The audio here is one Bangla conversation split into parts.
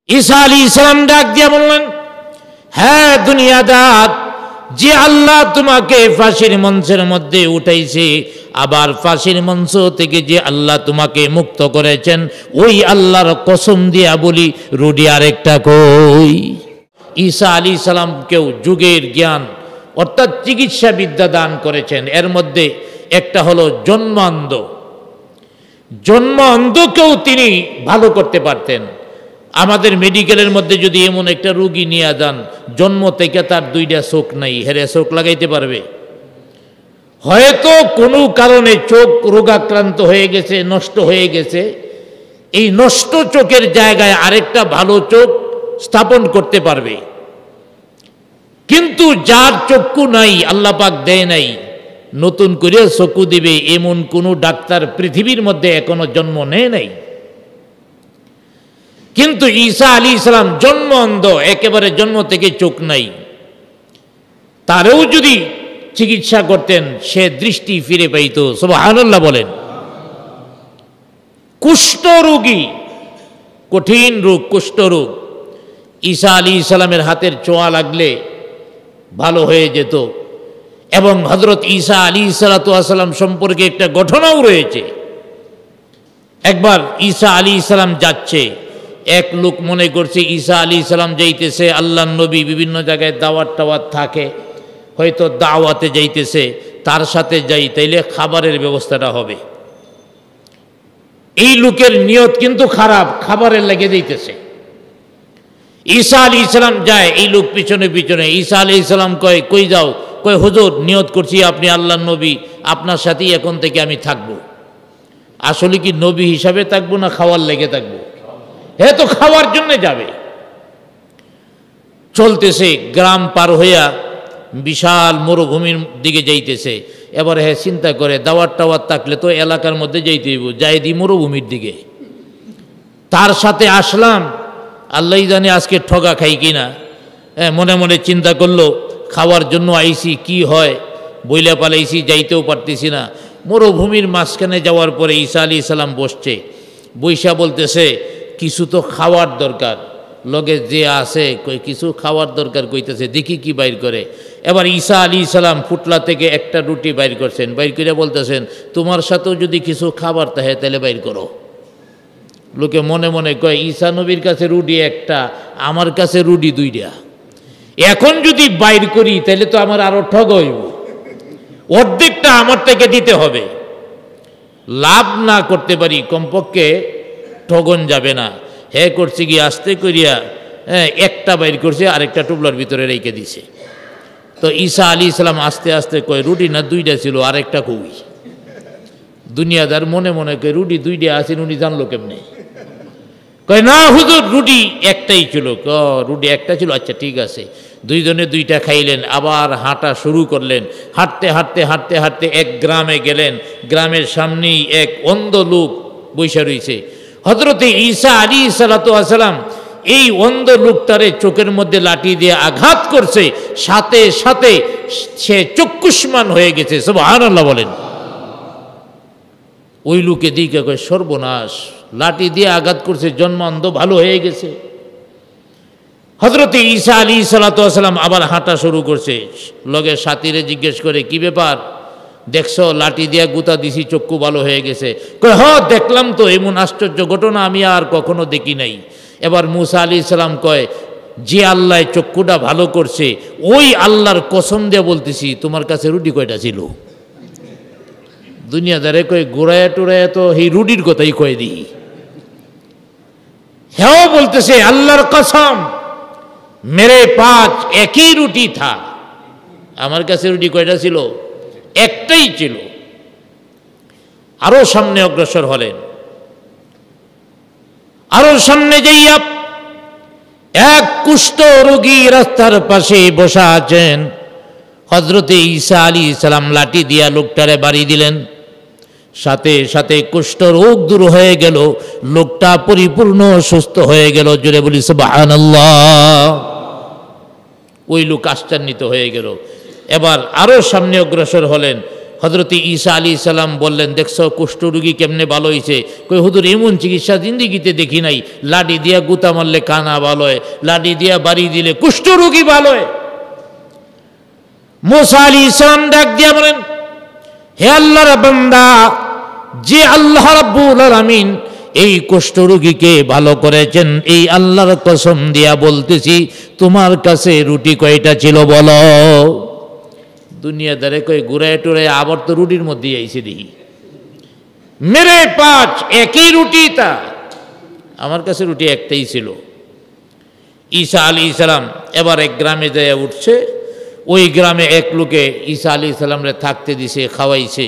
ঈসা আলাইহিস সালাম ডাক দিয়া বললেন, হ্যাঁ দুনিয়াদার, যে আল্লাহ তোমাকে ফাঁসির মঞ্চের মধ্যে উঠাইছে, আবার ফাঁসির মঞ্চ থেকে যে আল্লাহ তোমাকে মুক্ত করেছেন, ওই আল্লাহর কসম দিয়া বলি, রুডি আরেকটা কই? ঈসা আলাইহিস সালামকেও যুগের জ্ঞান অর্থাৎ চিকিৎসা বিদ্যা দান করেছেন। এর মধ্যে একটা হলো জন্ম অন্ধ। জন্ম অন্ধকেও তিনি ভালো করতে পারতেন। আমাদের মেডিকেলের মধ্যে যদি এমন একটা রোগী নিয়ে যান, জন্ম থেকে তার দুইটা চোখ নাই, হেরে চোখ লাগাইতে পারবে? হয়তো কোনো কারণে চোখ রোগাক্রান্ত হয়ে গেছে, নষ্ট হয়ে গেছে, এই নষ্ট চোখের জায়গায় আরেকটা ভালো চোখ স্থাপন করতে পারবে। কিন্তু যার চক্ষু নাই, আল্লাহ পাক দেয় নাই, নতুন করে চক্ষু দিবে এমন কোনো ডাক্তার পৃথিবীর মধ্যে এখনো জন্ম নেয় নাই। কিন্তু ঈসা আলাইহিস সালাম জন্ম অন্ধ, একেবারে জন্ম থেকে চোখ নাই, তারেও যদি চিকিৎসা করতেন সে দৃষ্টি ফিরে পাইত। সুবহানাল্লাহ বলেন। কুষ্ঠ রোগী, কঠিন রোগ, কুষ্ঠ রোগ, ঈসা আলাইহিস সালামের হাতের ছোঁয়া লাগলে ভালো হয়ে যেত। এবং হযরত ঈসা আলাইহিস সালাম সম্পর্কে একটা ঘটনাও রয়েছে। একবার ঈসা আলাইহিস সালাম যাচ্ছে, এক লোক মনে করছে ঈসা আলাইহিস সালাম যাইতেছে, আল্লাহর নবী বিভিন্ন জায়গায় দাওয়াত টাওয়াত থাকে, হয়তো দাওয়াতে যাইতেছে, তার সাথে যাই, তাইলে খাবারের ব্যবস্থাটা হবে। এই লোকের নিয়ত কিন্তু খারাপ, খাবারের লেগে যাইতেছে। ঈসা আলাইহিস সালাম যায়, এই লোক পিছনে পিছনে। ঈসা আলাইহিস সালাম কয়, কই যাও? কয়, হুজুর নিয়ত করছি আপনি আল্লাহর নবী, আপনার সাথেই এখন থেকে আমি থাকবো। আসলে কি নবী হিসাবে থাকবো না খাওয়ার লেগে থাকবো? হ্যাঁ, তো খাওয়ার জন্য যাবে। চলতেছে, গ্রাম পার হইয়া বিশাল মরুভূমির দিকে যাইতেছে। এবার হ্যাঁ চিন্তা করে, দাওয়াত টাওয়াত থাকলে তো এলাকার মধ্যে যাইতে হইব, যাই দি মরুভূমির দিকে। তার সাথে আসলাম, আল্লাহ জানে আজকে ঠগা খাই কিনা। মনে মনে চিন্তা করলো, খাওয়ার জন্য আইছি, কি হয়, বইলা পালাইছি, যাইতেও পারতেছি না। মরুভূমির মাঝখানে যাওয়ার পরে ঈসা আলাইহিস সালাম বসছে, বৈশা বলতেছে, কিছু তো খাওয়ার দরকার। লগে যে আছে কই কিছু খাওয়ার দরকার কইতেছে, দেখি কি বাইর করে। এবার ঈসা আলাইহিস সালাম ফুটলা থেকে একটা রুটি বাইর করছেন, বাইর করে বলতেছেন, তোমার সাথেও যদি কিছু খাবার থাকে তাহলে বাইর করো। লোকে মনে মনে কয়, ঈসা নবীর কাছে রুটি একটা, আমার কাছে রুটি দুইটা, এখন যদি বাইর করি তাহলে তো আমার আরো ঠগ হইব, অর্ধেকটা আমার থেকে দিতে হবে। লাভ না করতে পারি, কমপক্ষে ঠগন যাবে না। হ্যাঁ করছে কি, আস্তে করিয়া একটা বাইর করছে, আরেকটা টুবলার ভিতরে রেখে দিছে। তো ঈসা আলাইহিস সালাম আস্তে আস্তে কয়, রুটি না দুইটা ছিল, আরেকটা কই? দুনিয়াদার মনে মনে কয়, রুটি দুইটা আছে, উনি জানলো কেমনে? কয়, না হুজুর রুটি একটাই ছিল। রুটি একটা ছিল, আচ্ছা ঠিক আছে। দুইজনে দুইটা খাইলেন, আবার হাঁটা শুরু করলেন। হাঁটতে হাঁটতে হাঁটতে হাঁটতে এক গ্রামে গেলেন। গ্রামের সামনেই এক অন্ধ লোক বৈশা রয়েছে। হযরতে ঈসা আলাইহিস সালাম এই অন্ধ লোকটারে চোখের মধ্যে লাঠি দিয়ে আঘাত করছে, সাথে সাথে সে চক্ষুষ্মান হয়ে গেছে। সুবহানাল্লাহ বলেন। ওই লোকে দিকে কয়, সর্বনাশ, লাঠি দিয়ে আঘাত করছে, জন্ম অন্ধ, ভালো হয়ে গেছে। হযরতে ঈসা আলাইহিস সালাম আবার হাঁটা শুরু করছে। লগে সাথীরে জিজ্ঞেস করে, কি ব্যাপার, দেখছো লাঠি দিয়া গুতা দিছি, চক্ষু ভালো হয়ে গেছে? কয়, হ্যাঁ দেখলাম তো, এমন আশ্চর্য ঘটনা আমি আর কখনো দেখি নাই। এবার মূসা আলাইহিস সালাম কয়, যে আল্লাহ চক্ষুটা ভালো করছে, ওই আল্লাহর কসম দিয়ে বলতেছি, তোমার কাছে রুটি কয়টা ছিল? দুনিয়াদারে কয়, গোড়ায় টোড়ায় তো এই রুটির কথাই কয়ে দিই। হ্যাঁ বলতেছে, আল্লাহর কসম, মেরে পাঁচ একই রুটি থা। আমার কাছে রুটি কয়টা ছিল? একটাই ছিল। আরো সামনে অগ্রসর হলেন। আরো সামনে যাইয়া এক কুষ্ঠ রোগী রাস্তার পাশে বসা আছেন। হযরতে ঈসা আলাইহিস সালাম লাঠি দিয়া লোকটারে বাড়ি দিলেন, সাথে সাথে কুষ্ঠ রোগ দূর হয়ে গেল, লোকটা পরিপূর্ণ সুস্থ হয়ে গেল। জোরে বলি সুবহানাল্লাহ। ওই লোক আশ্চর্যিত হয়ে গেল। এবার আরো সামনে অগ্রসর হলেন। হজরতে ঈসা আলাইহিস সালাম বললেন, দেখছো কুষ্ঠরোগী কেমনে ভালো হয়েছে? কই হুজুর, এমন চিকিৎসা জিন্দিগিতে দেখি নাই। লাঠি দিয়া গুতা মারলে কানা ভালো হয়, লাঠি দিয়া বাড়ি দিলে কুষ্ঠরোগী ভালো হয়। মুসা আলাইহিস সালাম ডাক দিয়া বলেন, হে আল্লাহর বান্দা, যে আল্লাহ রাব্বুল আলামিন এই কুষ্ঠরোগীকে ভালো করেছেন, এই আল্লাহর কসম দিয়া বলতেছি, তোমার কাছে রুটি কয়টা ছিল বলো? দুনিয়াদারে কই ঘুরায় টুরায় আবার তো রুটির মধ্যে আইছে দেখি। মেরে 5 একই রুটি, তা আমার কাছে রুটি একটাই ছিল। ঈসা আলাইহিস সালাম এবার এক গ্রামে যায় উঠছে। ওই গ্রামে এক লোকে ঈসা আলাইহিস সালামরে থাকতে দিছে, খাওয়াইছে।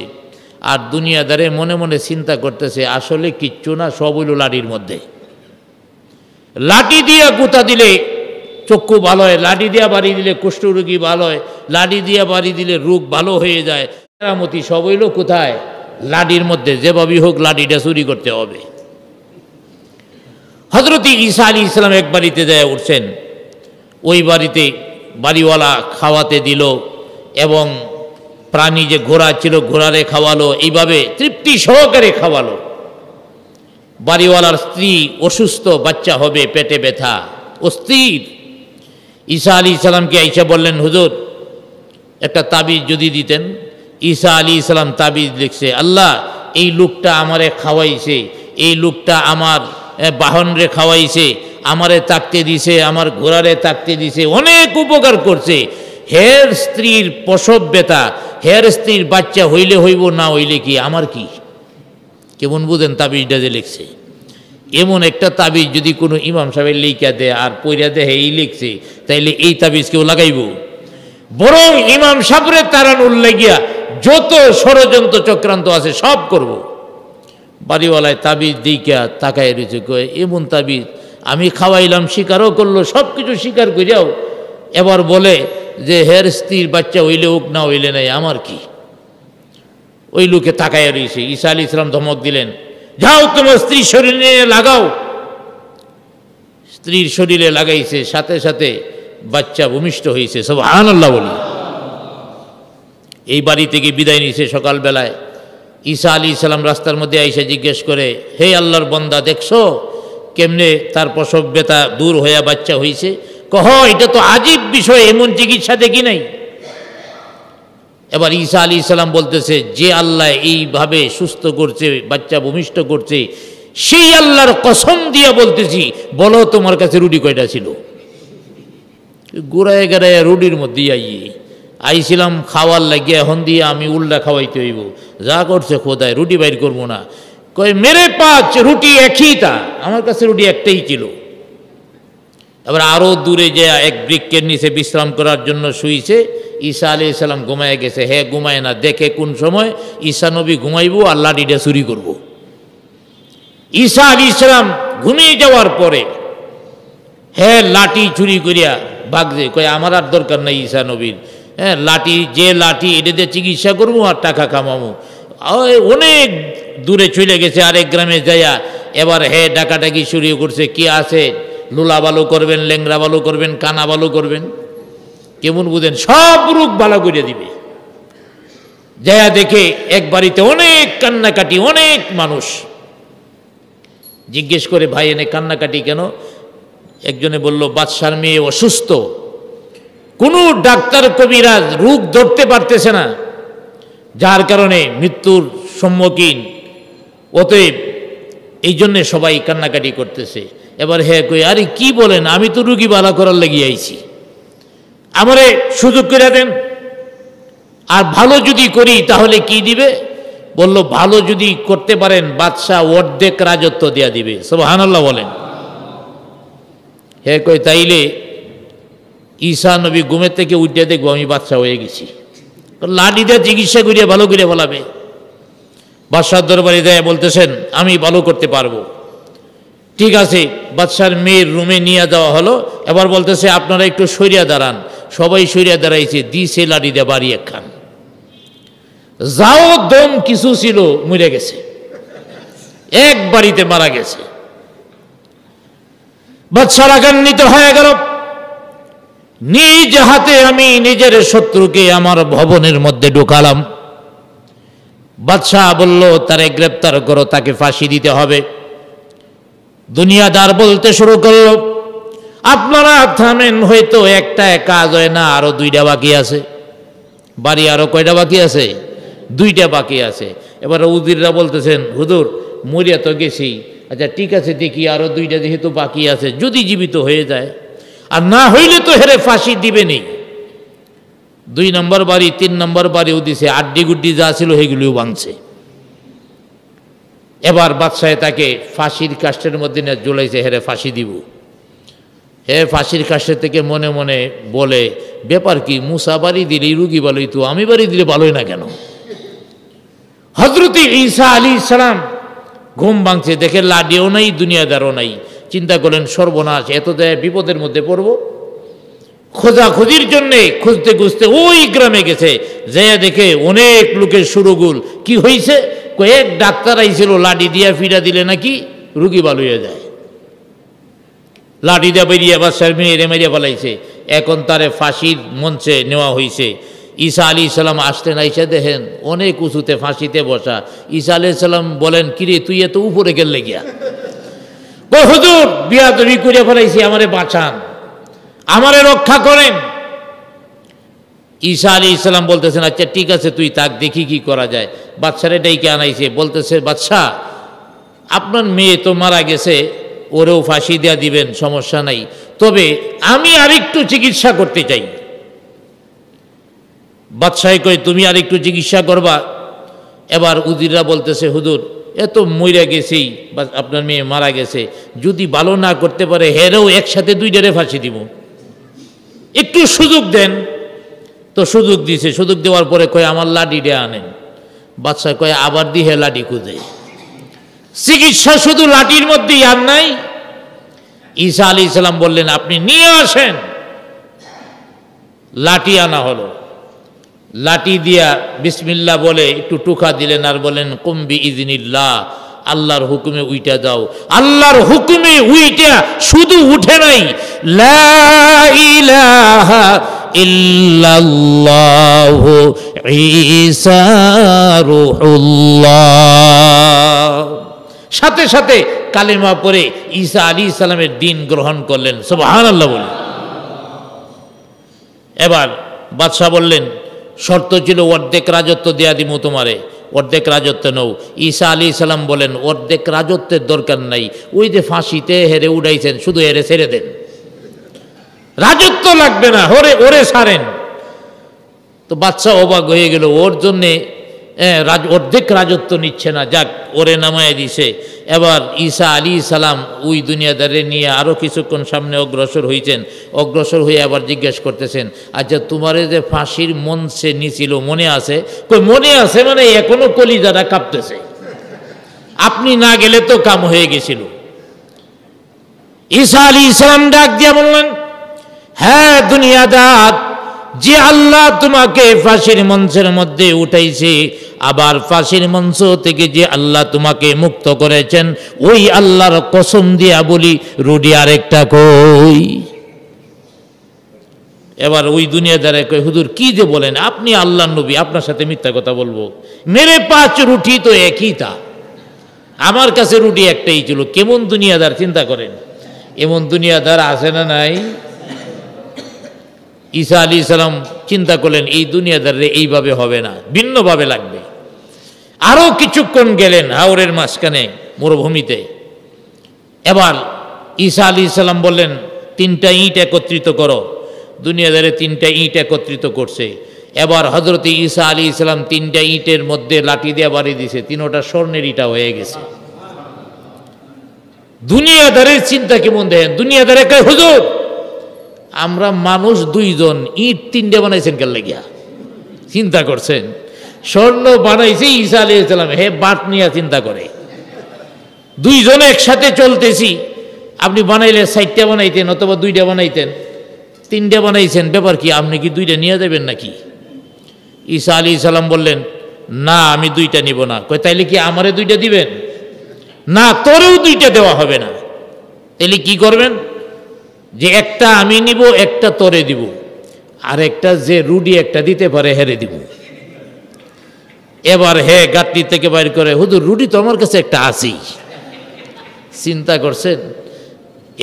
আর দুনিয়াদারে মনে মনে চিন্তা করতেছে, আসলে কিচ্ছু না, সব হইল লাঠির মধ্যে। লাঠি দিয়া গুতা দিলে চক্ষু ভালো হয়, লাঠি দিয়া বাড়ি দিলে কুষ্ঠরোগী ভালো হয়, লাঠি দিয়া বাড়ি দিলে রোগ ভালো হয়ে যায়। মেরামতি সব হইল কোথায়? লাঠির মধ্যে। যেভাবেই হোক লাঠিটা চুরি করতে হবে। হযরত ঈসা আলাইহিস সালাম এক বাড়িতে যায় উঠছেন। ওই বাড়িতে বাড়িওয়ালা খাওয়াতে দিল এবং প্রাণী যে ঘোড়া ছিল ঘোড়ারে খাওয়ালো, এইভাবে তৃপ্তি সহকারে খাওয়ালো। বাড়িওয়ালার স্ত্রী অসুস্থ, বাচ্চা হবে, পেটে ব্যথা, অস্থির। ঈসা আলাইহিস সালামকে আইসা বললেন, হুজুর একটা তাবিজ যদি দিতেন। ঈসা আলাইহিস সালাম তাবিজ লিখছে, আল্লাহ এই লোকটা আমারে খাওয়াইছে, এই লোকটা আমার বাহনরে খাওয়াইছে, আমারে তাকতে দিছে, আমার ঘোড়ারে তাকতে দিছে, অনেক উপকার করছে। হের স্ত্রীর প্রসব ব্যথা, হের স্ত্রীর বাচ্চা হইলে হইব, না হইলে কি আমার কি? কেমন বুঝেন তাবিজটা যে লিখছে? এমন একটা তাবিজ যদি কোনো ইমাম সাহেবের লিখা দেয় আর পইরা দেয় এই লিখছে, তাইলে এই তাবিজ কেউ লাগাইব? বরং ইমাম সাহেবের তাড়ানোর লাগিয়া যত ষড়যন্ত্র চক্রান্ত আছে সব করব। বাড়িওয়ালায় তাবিজ দিকা তাকায় রয়েছে, কয়ে এমন তাবিজ আমি খাওয়াইলাম, স্বীকারও করলো, সব কিছু স্বীকার করিয়াও এবার বলে যে হের স্ত্রীর বাচ্চা হইলে হোক, না হইলে নাই, আমার কি? ওই লোকে তাকায় রয়েছে। ঈসা আলাইহিস সালাম ধমক দিলেন, যাও তোমার স্ত্রীর শরীরে লাগাও। স্ত্রীর শরীরে লাগাইছে, সাথে সাথে বাচ্চা ভূমিষ্ঠ হয়েছে। সুবহানাল্লাহ বলি। এই বাড়ি থেকে বিদায় নিয়েছে সকালবেলায়। ঈসা আলাইহিস সালাম রাস্তার মধ্যে আইসা জিজ্ঞেস করে, হে আল্লাহর বান্দা, দেখছো কেমনে তার প্রসব ব্যথা দূর হইয়া বাচ্চা হয়েছে? কহ, এটা তো আজীব বিষয়, এমন চিকিৎসা দেখি নাই। এবার ঈসা আলাইহিস সালাম বলতেছে, যে আল্লাহ এইভাবে সুস্থ করছে, বাচ্চা ভূমিষ্ঠ করছে, সেই আল্লাহর কসম দিয়া বলতেছি, বলো তোমার কাছে রুটি কয়টা ছিল? গোড়ায় গাড়ায় রুটির মধ্যে আইছিলাম খাওয়ার লাগিয়া, এখন দিয়ে আমি উল্টা খাওয়াইতে হইব। যা করছে খোদায়, রুটি বাইর করবো না। কয় মেরে 5 রুটি একই, তা আমার কাছে রুটি একটাই ছিল। এবার আরও দূরে যে এক বৃক্ষের নিচে বিশ্রাম করার জন্য শুইছে। ঈসা আলাইহিস সালাম ঘুমায় গেছে। হ্যাঁ ঘুমায় না, দেখে কোন সময় ঈসা নবী ঘুমাইব আর লাঠিটা চুরি করব। ঈসা আলাইহিস সালাম ঘুমিয়ে যাওয়ার পরে হ্যাঁ লাঠি চুরি করিয়া ভাগছে। কয় আমার আর দরকার নাই ঈসা নবীর, হ্যাঁ লাঠি, যে লাঠি এটা দিয়ে চিকিৎসা করবো আর টাকা কামাবো। অনেক দূরে চলে গেছে আরেক গ্রামে যাইয়া। এবার হ্যাঁ ডাকাডাকি শুরু করছে, কি আছে, লুলা বালু করবেন, লেংরা বালু করবেন, কানা বালু করবেন, কেমন বুঝেন, সব রোগ ভালো করে দিবে। যায়া দেখে এক বাড়িতে অনেক কান্নাকাটি, অনেক মানুষ। জিজ্ঞেস করে, ভাই এনে কান্নাকাটি কেন? একজনে বলল, বাদশার মেয়ে অসুস্থ, কোনো ডাক্তার কবিরাজ রোগ ধরতে পারতেছে না, যার কারণে মৃত্যুর সম্মুখীন, অতএব এই জন্যে সবাই কান্নাকাটি করতেছে। এবার হ্যাঁ কই, আরে কি বলেন, আমি তো রুগী ভালো করার লেগে আইছি, আমারে সুযোগ করে দেন, আর ভালো যদি করি তাহলে কি দিবে? বলল, ভালো যদি করতে পারেন বাদশাহ অর্ধেক রাজত্ব দেয়া দিবে। সুবহানাল্লাহ বলেন। হ্যাঁ কই, তাইলে ঈসা নবী ঘুমের থেকে উঠে দেখবো আমি বাদশাহ হয়ে গেছি, লাঠি দিয়ে চিকিৎসা করিয়া ভালো করে বলাবে। বাদশার দরবারে দেয়, বলতেছেন আমি ভালো করতে পারবো। ঠিক আছে, বাদশার মেয়ের রুমে নিয়ে যাওয়া হলো। এবার বলতেছে, আপনারা একটু সরিয়া দাঁড়ান। সবাই সরিয়া দাঁড়াইছে, দিছে লাঠি দিয়ে বাড়ি একখান। যাও দম কিছু ছিল, মরে গেছে, এক বাড়িতে মারা গেছে। বাদশা রাগান্বিত হয়ে গেল, নিজ হাতে আমি নিজের শত্রুকে আমার ভবনের মধ্যে ঢুকালাম। বাদশাহ বলল তারে গ্রেপ্তার করো, তাকে ফাঁসি দিতে হবে। দুনিয়াদার বলতে শুরু করলো, আপনারা থামেন, হয়তো একটা কাজ হয় না, আরো দুইটা বাকি আছে। বাড়ি আরো কয়টা বাকি আছে? দুইটা বাকি আছে। এবার উজিররা বলতেছেন, হুজুর মরিয়া তো গেছি, আচ্ছা ঠিক আছে দেখি আরো দুইটা যেহেতু বাকি আছে, যদি জীবিত হয়ে যায়, আর না হইলে তো হেরে ফাঁসি দিবেনি। 2 নম্বর বাড়ি 3 নম্বর বাড়িও দিছে, আড্ডি গুড্ডি যা ছিল সেগুলিও ভাঙছে। এবার বাদশাহ তাকে ফাঁসির কাষ্ঠের মধ্যে নিয়ে ঝুলাইছে, হেরে ফাঁসি দিব। হে ফাঁসির কাষ্ঠের থেকে মনে মনে বলে, ব্যাপার কি, মুসা বাড়ি দিলেই রুগী ভালোই, তো আমি বাড়ি দিলে ভালোই না কেন? হযরত ঈসা আলাইহিস সালাম ঘুম ভাঙছে, দেখে লাডিও নাই, দুনিয়াদারও নাই। চিন্তা করলেন সর্বনাশ, এত দেয় বিপদের মধ্যে পড়ব। খোঁজাখুঁজির জন্যে খুঁজতে খুঁজতে ওই গ্রামে গেছে, যে দেখে অনেক লোকের সুরগুল। কি হয়েছে? কয়েক ডাক্তার আইছিল, লাডি দিয়া ফিরা দিলে নাকি রুগী ভালো হয়ে যায়। লাঠি দিয়ে বেরিয়ে বাদশার মেয়েরে মেরিয়ে ফেলাইছে। এখন তারে ফাঁসির মঞ্চে নেওয়া হয়েছে। ঈসা আলাইহিস সালাম আসতেন, আইসা দেখেন অনেক উঁচুতে ফাঁসিতে বসা। ঈসা আলাইহিস সালাম বলেন, কিরে তুই এত উপরে গেলে গিয়া? হুজুর বিয়াদবি করে ফেলাইছি, আমারে বাঁচান, আমারে রক্ষা করেন। ঈসা আলাইহিস সালাম বলতেছেন, আচ্ছা ঠিক আছে তুই তাক, দেখি কি করা যায়। বাদশারে ডাইকে আনাইছে, বলতেছে, বাদশাহ আপনার মেয়ে তো মারা গেছে, ওরেও ফাঁসি দেওয়া দিবেন, সমস্যা নাই, তবে আমি আরেকটু চিকিৎসা করতে চাই। বাদশাহ কই, তুমি আরেকটু চিকিৎসা করবা? এবার উজিররা বলতেছে, হুজুর এত মইরা গেছি, আপনার মেয়ে মারা গেছে, যদি ভালো না করতে পারে হেরেও একসাথে দুইটারে ফাঁসি দিব, একটু সুযোগ দেন। তো সুযোগ দিছে, সুযোগ দেওয়ার পরে কয় আমার লাঠিটা আনেন। বাদশাহ কয় আবার দিয়ে লাঠি খুঁজে। চিকিৎসা শুধু লাঠির মধ্যেই আর নাই। ঈসা আলাইহিস সালাম বললেন, আপনি নিয়ে আসেন। লাঠি আনা হলো, লাঠি দিয়া বিসমিল্লাহ বলে একটু টুকা দিলেন, আর বলেন কুম বিইজনিল্লাহ, আল্লাহর হুকুমে উইটা যাও। আল্লাহর হুকুমে উইটা শুধু উঠে নাই, লা ইলাহা ইল্লাল্লাহু ঈসা রূহুল্লাহ, সাথে সাথে কালেমা পড়ে ঈসা আলাইহিস সালামের দ্বীন গ্রহণ করলেন। সুবহানাল্লাহ বলে। এবার বাদশাহ বললেন, শর্ত ছিল অর্ধেক রাজত্ব দেয়া দিব তোমারে, অর্ধেক রাজত্ব নও। ঈসা আলাইহিস সালাম বলেন, অর্ধেক রাজত্বের দরকার নাই, ওই যে ফাঁসিতে হেরে উড়াইছেন, শুধু হেরে ছেড়ে দেন, রাজত্ব লাগবে না, ওরে ছাড়েন। তো বাদশাহ অবাক হয়ে গেল, ওর জন্যে অর্ধেক রাজত্ব নিচ্ছে না, যাক ওরে নামায় দিছে। এবার ঈসা আলাইহিস সালাম ওই দুনিয়াদারে নিয়ে আরও কিছুক্ষণ সামনে অগ্রসর হয়েছেন। অগ্রসর হয়ে আবার জিজ্ঞেস করতেছেন, আচ্ছা তোমারে যে ফাঁসির মঞ্চে নিছিল মনে আছে? কই মনে আছে মানে এখনো কলিজাটা কাঁপতেছে, আপনি না গেলে তো কাম হয়ে গেছিল। ঈসা আলাইহিস সালাম ডাক দিয়ে বললেন, হ্যাঁ দুনিয়াদার, যে আল্লাহ তোমাকে ফাঁসির মঞ্চের মধ্যে উঠাইছে, আবার ফাঁসির মঞ্চ থেকে যে আল্লাহ তোমাকে মুক্ত করেছেন, ওই আল্লাহর কসম দিয়া বলি, রুডি আরেকটা কই? এবার ওই দুনিয়াদারে কই, হুজুর কি যে বলেন, আপনি আল্লাহর নবী, আপনার সাথে মিথ্যা কথা বলবো? মেরে 5 রুটি তো একই, তা আমার কাছে রুটি একটাই ছিল। কেমন দুনিয়াদার চিন্তা করেন, এমন দুনিয়াদার আছে না নাই? ঈসা আলাইহিস সালাম চিন্তা করলেন, এই দুনিয়াদারে এইভাবে হবে না, ভিন্নভাবে লাগবে। আরো কিছুক্ষণ গেলেন হাওরের মাঝখানে মরুভূমিতে। এবার ঈসা আলাইহিস সালাম বললেন, 3টা ইট একত্রিত করো। দুনিয়াদারে 3টা ইট একত্রিত করছে। এবার হযরত ঈসা আলাইহিস সালাম 3টা ইটের মধ্যে লাঠি দিয়ে বাড়ি দিয়েছে, 3টা স্বর্ণের ইটা হয়ে গেছে। দুনিয়াদারের চিন্তা কেমন দেখেন, দুনিয়াদারে কয়, হুজুর আমরা মানুষ 2 জন, ইট 3টে বানাইছেন কেন লাগিয়া? চিন্তা করছেন, স্বর্ণ বানাইছে ঈসা আলাইহিস সালাম, হে বাট নিয়ে চিন্তা করে, 2 জন একসাথে চলতেছি, আপনি বানাইলে 4টা বানাইতেন অথবা 2টা বানাইতেন, 3টে বানাইছেন, ব্যাপার কি, আপনি কি 2টা নিয়ে যাবেন নাকি? ঈসা আলাইহিস সালাম বললেন, না আমি 2টা নিব না। কই তাইলে কি আমারে 2টা দিবেন? না, তোরেও 2টা দেওয়া হবে না। তাইলে কি করবেন? যে একটা আমি নিব, একটা তোরে দিব, আর একটা যে রুডি একটা দিতে পারে হেরে দিব। এবার হে গাঁটনি থেকে বাইর করে, হুজুর রুটি তো আমার কাছে একটা আছেই। চিন্তা করছেন,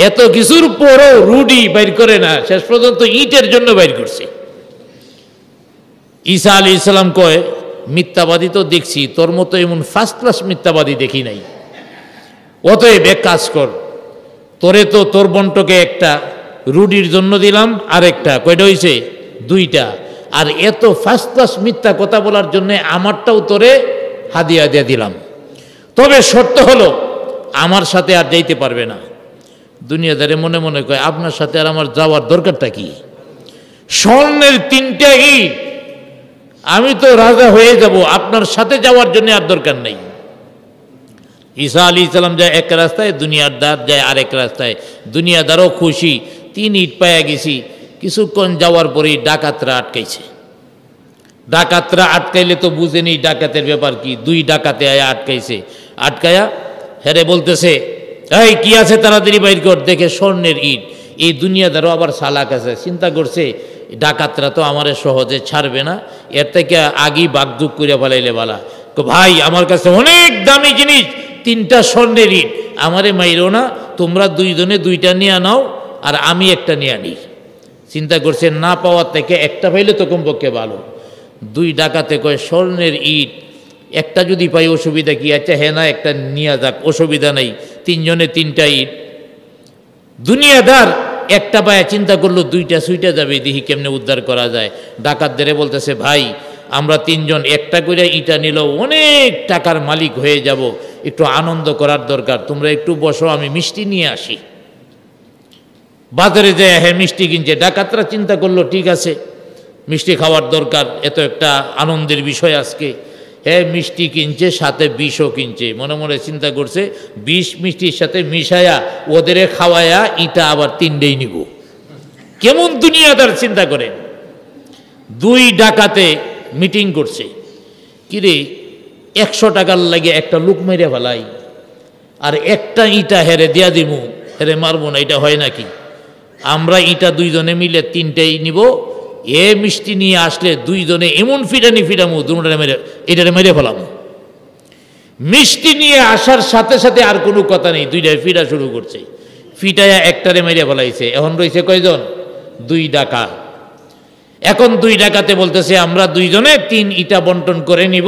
এত কিছুর পরও রুটি বাইর করে না, শেষ পর্যন্ত ইটের জন্য বাইর করছে। ঈসা আলাইহিস সালাম কয়, মিথ্যাবাদী তো দেখছি, তোর মতো এমন ফার্স্ট ক্লাস মিথ্যাবাদী দেখি নাই। অতএব এক কাজ কর, তোরে তো তোর বন্টকে একটা রুটির জন্য দিলাম, আর একটা কয়টা হয়েছে, দুইটা। আর এত ফার্স্ট ক্লাস মিথ্যা কথা বলার জন্য আমারটাও তোরে হাদিয়া দিয়ে দিলাম। তবে শর্ত হলো আমার সাথে আর যাইতে পারবে না। দুনিয়াদারে মনে মনে কয়, আপনার সাথে আর আমার যাওয়ার দরকারটা কি? স্বর্ণের 3টা ইট, আমি তো রাজা হয়ে যাব, আপনার সাথে যাওয়ার জন্য আর দরকার নেই। ঈসা আলাইহিস সালাম যায় এক রাস্তায়, দুনিয়াদার যায় আরেক রাস্তায়। দুনিয়াদারও খুশি, 3 ইট পায়া গেছি। কিছুক্ষণ যাওয়ার পরেই ডাকাতরা আটকাইছে। ডাকাতরা আটকাইলে তো বুঝেনি ডাকাতের ব্যাপার কি। 2 ডাকাতে আয়া আটকাইছে। আটকায়া হেরে বলতেছে, এই কি আছে তাড়াতাড়ি বাইর কর। দেখে স্বর্ণের ইট। এই দুনিয়াদারও আবার সালাক আছে, চিন্তা করছে ডাকাতরা তো আমারে সহজে ছাড়বে না, এর থেকে আগেই বাগদুক করে ফেলাইলে বালা। ভাই আমার কাছে অনেক দামি জিনিস, 3টা স্বর্ণের ইট, আমারে মাইরো না, তোমরা 2 জনে 2টা নিয়ে নাও আর আমি একটা নিয়ে নিই। চিন্তা করছে না পাওয়ার থেকে একটা পাইলে তো কমপক্ষে ভালো। 2 ডাকাতে কয়, স্বর্ণের ইট একটা যদি পাই অসুবিধা কি? আচ্ছা হ্যাঁ না, একটা নিয়ে যাক, অসুবিধা নেই। 3 জনে 3টা ইট। দুনিয়াদার একটা পায়া চিন্তা করলো 2টা সুইটা যাবে, দেখি কেমনে উদ্ধার করা যায়। ডাকাতদের বলতেছে, ভাই আমরা 3 জন একটা করে ইটা নিলেও অনেক টাকার মালিক হয়ে যাব, একটু আনন্দ করার দরকার, তোমরা একটু বসো, আমি মিষ্টি নিয়ে আসি। বাজারে যায় হ্যাঁ মিষ্টি কিনছে। ডাকাতরা চিন্তা করলো ঠিক আছে, মিষ্টি খাওয়ার দরকার, এত একটা আনন্দের বিষয় আজকে। হ্যাঁ মিষ্টি কিনছে, সাথে বিষও কিনছে। মনে মনে চিন্তা করছে, বিষ মিষ্টির সাথে মিশায়া ওদের খাওয়ায়া ইটা আবার 3টেই নিব। কেমন দুনিয়াদার চিন্তা করেন। 2 ডাকাতে মিটিং করছে, কিরে 100 টাকার লাগে একটা লোক মেরে ফেলাই, আর একটা ইটা হেরে দিয়া দিমু, হেরে মারবো না, এটা হয় নাকি? আমরা ইটা 2 জনে মিলে 3টেই নিব, এ মিষ্টি নিয়ে আসলে 2 জনে এমন ফিটানি ফিটামু, দুটারে মেরে এটারে মেরে ফেলামু। মিষ্টি নিয়ে আসার সাথে সাথে আর কোনো কথা নেই, 2টায় ফিটা শুরু করছে। ফিটায়া একটারে মেরে ফেলাইছে। এখন রয়েছে কয়জন? 2 ডাকাত। এখন 2 ডাকাতে বলতেছে, আমরা 2 জনে 3 ইটা বন্টন করে নিব,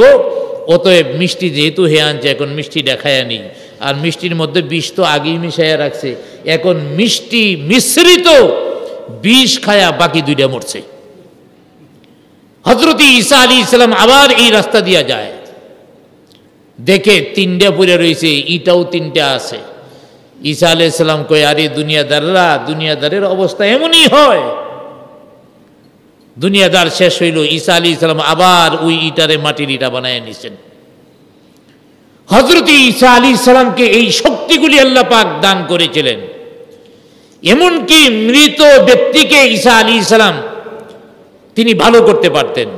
অতএব মিষ্টি যেহেতু হে আনছে, এখন মিষ্টি দেখায়া নিই। আর মিষ্টির মধ্যে বিষ তো আগেই মিশাইয়া রাখছে, এখন মিষ্টি মিশ্রিত বিষ খায়া বাকি 2টা মরছে। হযরত ঈসা আলাইহিস সালাম আবার এই রাস্তা দিয়া যায়, দেখে 3টা পড়ে রয়েছে, ইটাও 3টা আছে। ঈসা আলাইহিস সালাম কয়, আরে দুনিয়াদাররা, দুনিয়াদারের অবস্থা এমনই হয়। দুনিয়াদার শেষ হইল। ঈসা আলাইহিস সালাম আবার ওই ইটারে মাটির ইটা বানায় নিছেন। হযরত ঈসা আলাইহিস সালামকে এই শক্তিগুলি আল্লাহ পাক দান করেছিলেন। এমনকি মৃত ব্যক্তিকে ঈসা আলাইহিস সালাম তিনি ভালো করতে পারতেন।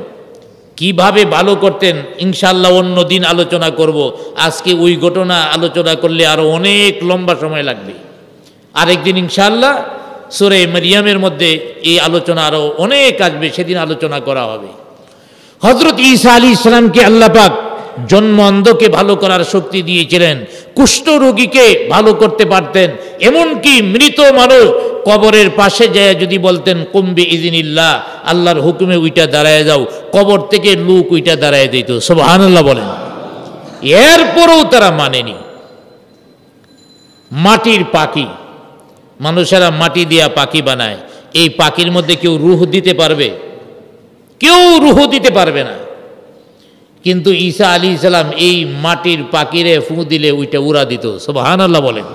কিভাবে ভালো করতেন ইনশাআল্লাহ অন্য দিন আলোচনা করব। আজকে ওই ঘটনা আলোচনা করলে আরো অনেক লম্বা সময় লাগবে। আরেকদিন ইনশাআল্লাহ সূরা মারইয়ামের মধ্যে এই আলোচনা আরো অনেক আসবে, সেদিন আলোচনা করা হবে। হযরত ঈসা আলাইহিস সালামকে আল্লাহ পাক জন্ম অন্ধকে ভালো করার শক্তি দিয়েছিলেন, কুষ্ঠ রোগীকে ভালো করতে পারতেন। এমনকি মৃত মানুষ কবরের পাশে যায় যদি বলতেন কুম্বি ইযনিল্লাহ, আল্লাহর হুকুমে উইটা দাঁড়ায় যাও, কবর থেকে লোক উইটা দাঁড়ায় দিত। সুবহানাল্লাহ বলেন। এরপরেও তারা মানেনি। মাটির পাখি, মানুষেরা মাটি দিয়া পাখি বানায়, এই পাখির মধ্যে কেউ রূহ দিতে পারবে? কেউ রূহ দিতে পারবে না। কিন্তু ঈসা আলাইহিস সালাম এই মাটির পাখিরে ফু দিলে ওইটা উড়া দিত। সুবহানাল্লাহ বলেন।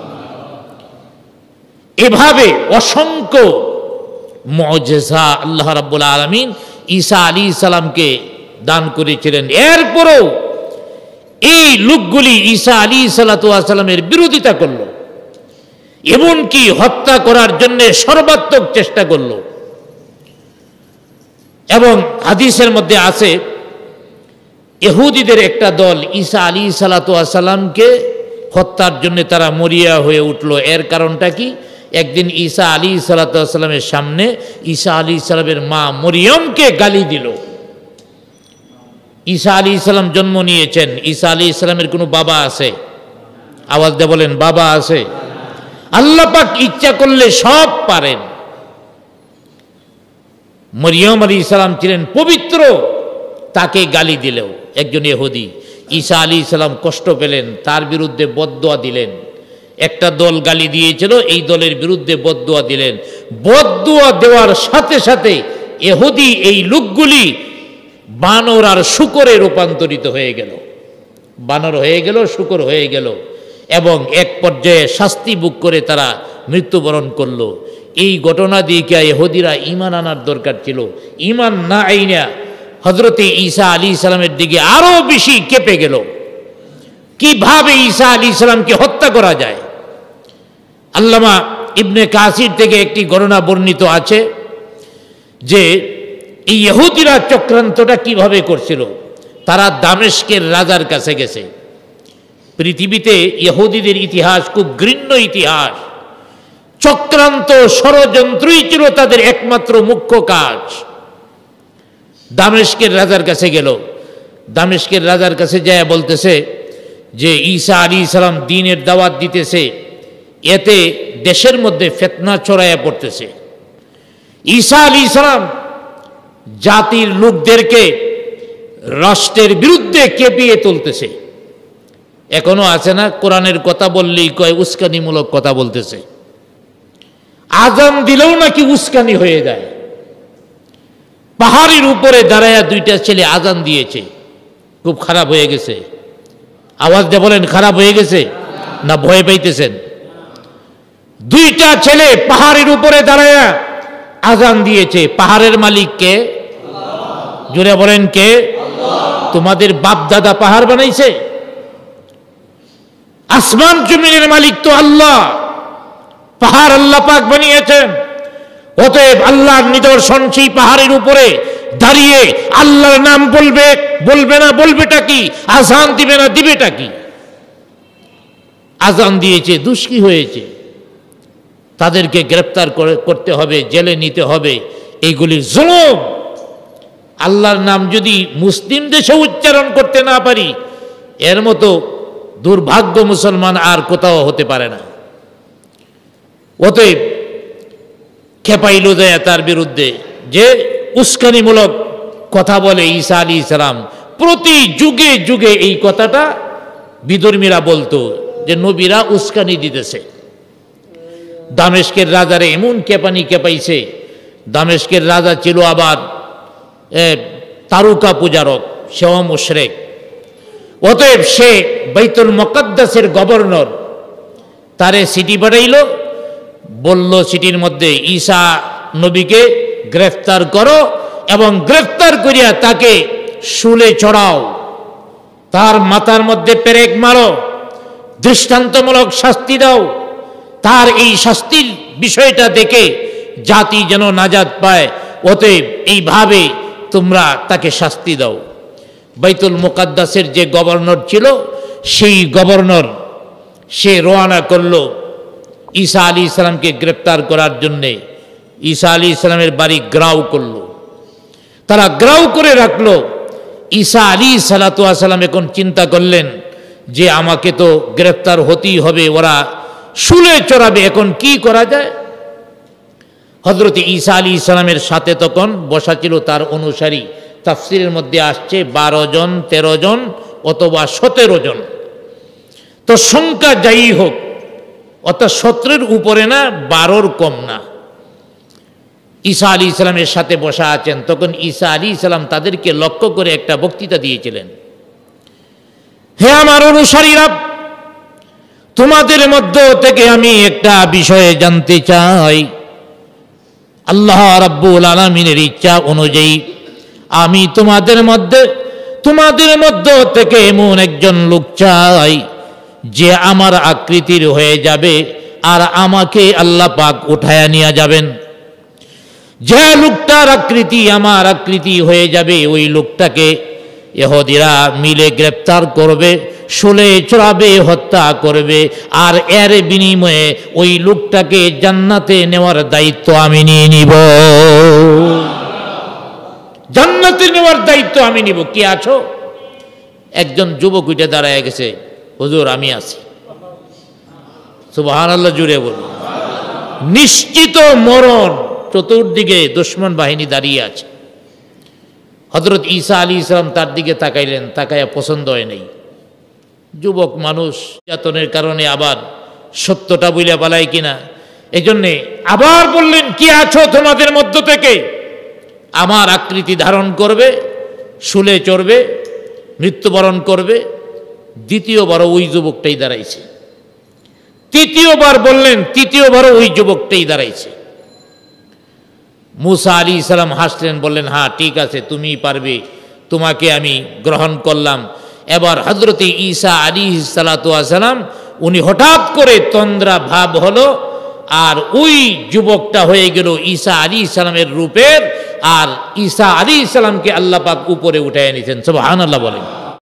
এভাবে অসংখ্য মুজিজা আল্লাহ রাব্বুল আলামিন ঈসা আলাইহিস সালামকে দান করেছিলেন। এরপরেও এই লোকগুলি ঈসা আলাইহিস সালামের বিরোধিতা করল, এমনকি হত্যা করার জন্য সর্বাত্মক চেষ্টা করল। এবং হাদিসের মধ্যে আছে, ইহুদিদের একটা দল ঈসা আলাইহিস সালামকে হত্যার জন্য তারা মরিয়া হয়ে উঠল। এর কারণটা কি? একদিন ঈসা আলাইহিস সালামের সামনে ঈসা আলাইহিস সালামের মা মরিয়মকে গালি দিল। ঈসা আলাইহিস সালাম জন্ম নিয়েছেন। ঈসা আলাইহিস সালামের কোনো বাবা আছে? আওয়াজ দিয়ে বলেন, বাবা আছে? আল্লাহ পাক ইচ্ছা করলে সব পারেন। মরিয়ম আলাইহিস সালাম ছিলেন পবিত্র, তাকে গালি দিলেও একজন ইহুদি ঈসা আলাইহিস সালাম কষ্ট পেলেন, তার বিরুদ্ধে বদদোয়া দিলেন। একটা দল গালি দিয়েছিল, এই দলের বিরুদ্ধে বদদোয়া দিলেন। বদদোয়া দেওয়ার সাথে সাথে ইহুদি এই লোকগুলি বানর আর শূকরে রূপান্তরিত হয়ে গেল, বানর হয়ে গেল, শূকর হয়ে গেল, এবং এক পর্যায়ে শাস্তি ভোগ করে তারা মৃত্যুবরণ করলো। এই ঘটনা দিয়ে ইহুদিরা ঈমান আনার দরকার ছিল। ঈমান না আইনা হযরতে ঈসা আলাইহিস সালামের দিকে আরো বেশি কেঁপে গেল। কিভাবে ঈসা আলাইহিস সালামকে হত্যা করা যায়? আল্লামা ইবনে কাসির থেকে একটি ঘটনা বর্ণিত আছে যে এই ইহুদিরা চক্রান্তটা কিভাবে করছিল। তারা দামেস্কের রাজার কাছে গেছে। পৃথিবীতে ইহুদিদের ইতিহাস খুব ঘৃণ্য ইতিহাস। চক্রান্ত, ষড়যন্ত্রই ছিল তাদের একমাত্র মুখ্য কাজ। দামেস্কের রাজার কাছে গেল। দামেস্কের রাজার কাছে যায় বলতেছে যে ঈসা আলাইহিস সালাম দ্বীনের দাওয়াত দিতেছে, এতে দেশের মধ্যে ফিতনা ছড়ায়া পড়তেছে। ঈসা আলাইহিস সালাম জাতির লোকদেরকে রাষ্ট্রের বিরুদ্ধে কেঁপিয়ে তুলতেছে। এখনো আছে না, কোরআনের কথা বললেই কয় উস্কানিমূলক কথা বলতেছে। আজান দিলেও নাকি উস্কানি হয়ে যায়। পাহাড়ের উপরে দাঁড়ায়া দুইটা ছেলে আজান দিয়েছে, খুব খারাপ হয়ে গেছে। আওয়াজ দিয়ে বলেন, খারাপ হয়ে গেছে না ভয় পাইতেছেন? দুইটা ছেলে পাহাড়ের উপরে দাঁড়ায়া আজান দিয়েছে। পাহাড়ের মালিক কে? জোরে বলেন, কে? তোমাদের বাপ দাদা পাহাড় বানাইছে? আসমান জমিনের মালিক তো আল্লাহ। পাহাড় আল্লাহ পাক বানিয়েছেন। অতএব আল্লাহর নিদর্শন সেই পাহাড়ের উপরে দাঁড়িয়ে আল্লাহর নাম বলবে, বলবে না বলবেটা কি? আজান দিবে না দিবেটা কি? আজান দিয়েছে, দুষ্কি হয়েছে, তাদেরকে গ্রেফতার করতে হবে, জেলে নিতে হবে। এইগুলি জুলুম। আল্লাহর নাম যদি মুসলিম দেশে উচ্চারণ করতে না পারি, এর মতো দুর্ভাগ্য মুসলমান আর কোথাও হতে পারে না। অতএব খেপাইল যায় তার বিরুদ্ধে, যে উস্কানিমূলক কথা বলে ঈসা আলাইহিস সালাম। প্রতি যুগে যুগে এই কথাটা বিধর্মীরা বলতো যে নবীরা উস্কানি দিতেছে। দামেস্কের রাজারে এমন কেপানি কেপাইছে। দামেস্কের রাজা ছিল আবার তারকা পূজারক, সেও মুশরিক। অতএব সে বাইতুল মুকাদ্দাসের গভর্নর, তারে চিঠি পাঠাইল, বলল চিঠির মধ্যে ঈসা নবীকে গ্রেফতার করো এবং গ্রেফতার করিয়া তাকে শুলে চড়াও, তার মাথার মধ্যে পেরেক মারো, দৃষ্টান্তমূলক শাস্তি দাও। তার এই শাস্তির বিষয়টা দেখে জাতি যেন নাজাত পায়। অতএব এইভাবে তোমরা তাকে শাস্তি দাও। বাইতুল মুকাদ্দাসের যে গভর্নর ছিল, সেই গভর্নর সে রওনা করলো ঈসা আলাইহিস সালামকে গ্রেফতার করার জন্যে। ঈসা আলাইহিস সালামের বাড়ি গ্রাউ করলো, তারা গ্রাউ করে রাখলো। ঈসা আলাইহিস সালাম এখন চিন্তা করলেন যে আমাকে তো গ্রেফতার হতেই হবে, ওরা শুলে চড়াবে, এখন কি করা যায়? হযরত ঈসা আলাইহিস সালামের সাথে তখন বসা ছিল তার অনুসারী। তাফসিরের মধ্যে আসছে 12 জন, 13 জন অথবা 17 জন। তো সংখ্যা যাই হোক, অর্থাৎ 17-এর উপরে না, 12-র কম না। ঈসা আলাইহিস সালামের সাথে বসা আছেন। তখন ঈসা আলাইহিস সালাম তাদেরকে লক্ষ্য করে একটা বক্তৃতা দিয়েছিলেন। হে আমার অনুসারীরা, তোমাদের মধ্য থেকে আমি একটা বিষয়ে জানতে চাই। আল্লাহ রাব্বুল আলামিনের ইচ্ছা অনুযায়ী আমি তোমাদের মধ্য থেকে এমন একজন লোক চাই যে আমার আকৃতির হয়ে যাবে আর আমাকে আল্লাহ পাক উঠায়া নিয়ে যাবেন। যে লোকটার আকৃতি আমার আকৃতি হয়ে যাবে, ওই লোকটাকে ইহুদিরা মিলে গ্রেফতার করবে, শুলে চড়াবে, হত্যা করবে, আর এর বিনিময়ে ওই লোকটাকে জান্নাতে নেওয়ার দায়িত্ব আমি নিয়ে নিব। জান্নাতে নেওয়ার দায়িত্ব আমি নিব। কি আছো? একজন যুবক উঠে দাঁড়ায় গেছে, হুজুর আমি আছি। সুবহানাল্লাহ জুড়ে বলি। নিশ্চিত মরণ, চতুর্দিকে দুশমন বাহিনী দাঁড়িয়ে আছে। হযরত ঈসা আলাইহিস সালাম তার দিকে তাকাইলেন, তাকায়া পছন্দ হয় নাই। যুবক মানুষ, যাতনের কারণে আবার সত্যটা বুঝলে পালায় কিনা, এই জন্যে আবার বললেন, কি আছো তোমাদের মধ্য থেকে আমার আকৃতি ধারণ করবে, শুলে চড়বে, মৃত্যুবরণ করবে। দ্বিতীয়বারও ওই যুবকটাই দাঁড়াইছে। তৃতীয়বার বললেন, তৃতীয়বারও ওই যুবকটাই দাঁড়াইছে। মুসা আলাইহিস সালাম হাসলেন, বললেন, হ্যাঁ ঠিক আছে, তুমি পারবে, তোমাকে আমি গ্রহণ করলাম। এবার হযরতে ঈসা আলাইহিস সালাতু ওয়াস সালাম উনি হঠাৎ করে তন্দ্রা ভাব হলো, আর ওই যুবকটা হয়ে গেল ঈসা আলাইহিস সালামের রূপের, আর ঈসা আলাইহিস সালামকে আল্লাহ পাক উপরে উঠায় নিয়েছেন। সুবহানাল্লাহ বলেন।